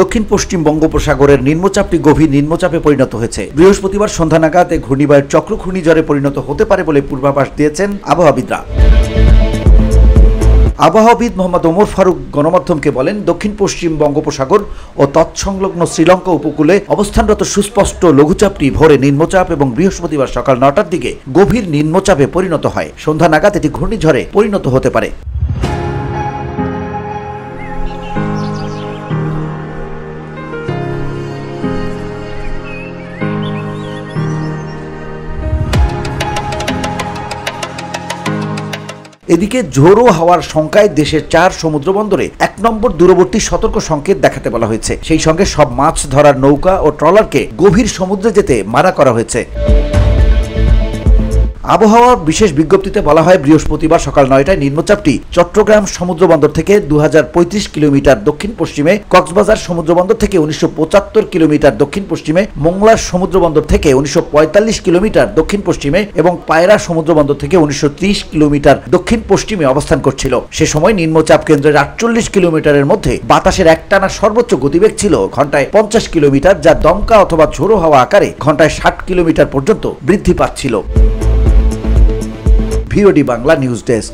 দক্ষিণ পশ্চিম বঙ্গোপসাগরের নিম্নচাপটি গভীর নিম্নচাপে পরিণত হয়েছে। বৃহস্পতিবার সন্ধ্যা নাগাদ ঘূর্ণিবায়ুর চক্র ঘূর্ণিঝড়ে পরিণত হতে পারে বলে পূর্বাভাস দিয়েছেন আবহাওয়াবিদরা। আবহাওয়াবিদ মোহাম্মদ ওমর ফারুক গণমাধ্যমকে বলেন, দক্ষিণ পশ্চিম বঙ্গোপসাগর ও তৎসংলগ্ন শ্রীলঙ্কা উপকূলে অবস্থানরত সুস্পষ্ট লঘুচাপটি ভোরে নিম্নচাপ এবং বৃহস্পতিবার সকাল 9টার দিকে গভীর নিম্নচাপে পরিণত হয়। সন্ধ্যা নাগাদ এটি ঘূর্ণিঝড়ে পরিণত হতে পারে। এদিকে ঝোড়ো হাওয়ার শঙ্কায় দেশের 4 সমুদ্র বন্দরে 1 নম্বর দূরবর্তী সতর্ক সংকেত দেখাতে বলা হয়েছে। সেই সঙ্গে সব মাছ ধরার নৌকা ও ট্রলারকে গভীর সমুদ্রে যেতে মানা করা হয়েছে। আবহাওয়ার বিশেষ বিজ্ঞপ্তিতে বলা হয়, বৃহস্পতিবার সকাল 9টায় নিম্নচাপটি চট্টগ্রাম সমুদ্র বন্দর থেকে 2035 কিলোমিটার দক্ষিণ পশ্চিমে, কক্সবাজার সমুদ্র বন্দর থেকে 1975 কিলোমিটার দক্ষিণ পশ্চিমে, মোংলা সমুদ্র বন্দর থেকে 1945 কিলোমিটার দক্ষিণ পশ্চিমে এবং পায়রা সমুদ্র বন্দর থেকে 1930 কিলোমিটার দক্ষিণ পশ্চিমে অবস্থান করছিল। সে সময় নিম্নচাপ কেন্দ্রের 48 কিলোমিটারের মধ্যে বাতাসের একটানা সর্বোচ্চ গতিবেগ ছিল ঘন্টায় 50 কিলোমিটার, যা দমকা অথবা ঝোড়ো হাওয়া আকারে ঘন্টায় 60 কিলোমিটার পর্যন্ত বৃদ্ধি পাচ্ছিল। VOD Bangla news desk.